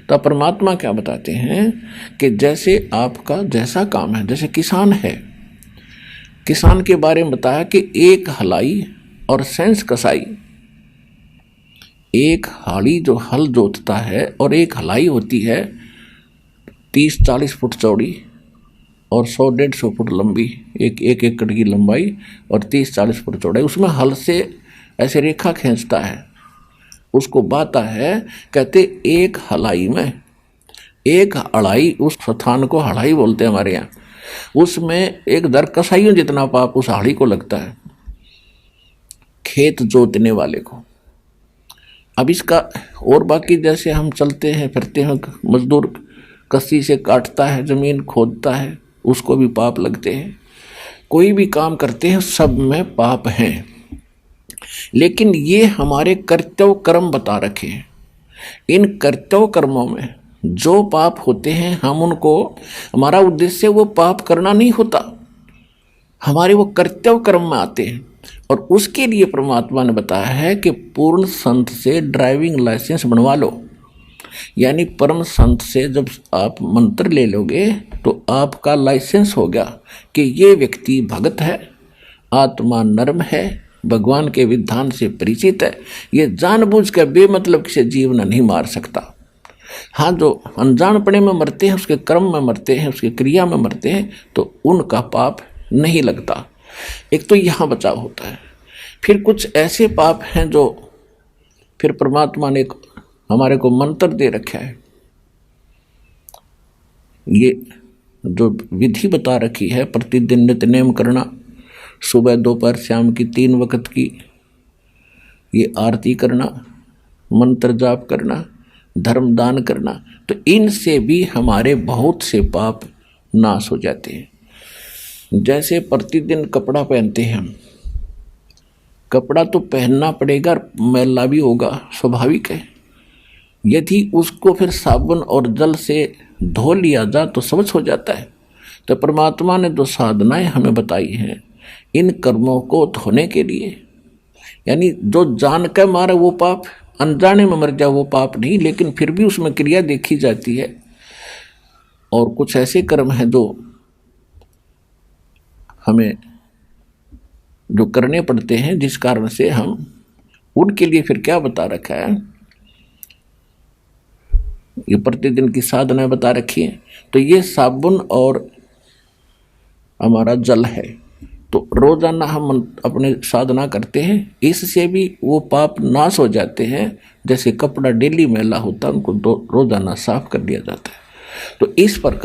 तो परमात्मा क्या बताते हैं कि जैसे आपका जैसा काम है, जैसे किसान है, किसान के बारे में बताया कि एक हलाई और सेंस कसाई, एक हाड़ी जो हल जोतता है और एक हलाई होती है 30-40 फुट चौड़ी और 100-150 फुट लंबी, एक एकड़ की लंबाई और 30-40 फुट चौड़ाई, उसमें हल से ऐसे रेखा खींचता है, उसको बाता है। कहते एक हलाई में, एक अड़ाई, उस स्थान को हड़ाई बोलते हैं हमारे यहाँ, उसमें एक दर कसाइयों जितना पाप उस हाड़ी को लगता है, खेत जोतने वाले को। अब इसका और बाकी जैसे हम चलते हैं फिरते हैं, मजदूर कस्सी से काटता है, जमीन खोदता है, उसको भी पाप लगते हैं। कोई भी काम करते हैं सब में पाप हैं, लेकिन ये हमारे कर्तव्य कर्म बता रखे हैं। इन कर्तव्य कर्मों में जो पाप होते हैं हम उनको, हमारा उद्देश्य वो पाप करना नहीं होता, हमारे वो कर्तव्य कर्म में आते हैं। और उसके लिए परमात्मा ने बताया है कि पूर्ण संत से ड्राइविंग लाइसेंस बनवा लो। यानी परम संत से जब आप मंत्र ले लोगे तो आपका लाइसेंस हो गया कि ये व्यक्ति भगत है, आत्मा नर्म है, भगवान के विधान से परिचित है, ये जानबूझ कर बेमतलब से जीवन नहीं मार सकता। हाँ, जो अनजानपने में मरते हैं, उसके कर्म में मरते हैं, उसकी क्रिया में मरते हैं, तो उनका पाप नहीं लगता। एक तो यहाँ बचाव होता है। फिर कुछ ऐसे पाप हैं जो फिर परमात्मा ने हमारे को मंत्र दे रखा है, ये जो विधि बता रखी है, प्रतिदिन नित्य नेम करना, सुबह दोपहर शाम की 3 वक्त की ये आरती करना, मंत्र जाप करना, धर्म दान करना, तो इनसे भी हमारे बहुत से पाप नाश हो जाते हैं। जैसे प्रतिदिन कपड़ा पहनते हैं हम, कपड़ा तो पहनना पड़ेगा, मैला भी होगा, स्वाभाविक है। यदि उसको फिर साबुन और जल से धो लिया जाए तो स्वच्छ हो जाता है। तो परमात्मा ने जो साधनाएं हमें बताई हैं इन कर्मों को धोने के लिए, यानी जो जान कर मारे वो पाप, अनजाने में मर जाए वो पाप नहीं, लेकिन फिर भी उसमें क्रिया देखी जाती है। और कुछ ऐसे कर्म हैं जो हमें जो करने पड़ते हैं, जिस कारण से हम उनके लिए फिर क्या बता रखा है, ये प्रतिदिन की साधना बता रखी है। तो ये साबुन और हमारा जल है, तो रोजाना हम अपने साधना करते हैं, इससे भी वो पाप नाश हो जाते हैं। जैसे कपड़ा डेली मैला होता है, उनको रोजाना साफ कर दिया जाता है। तो इस प्रकार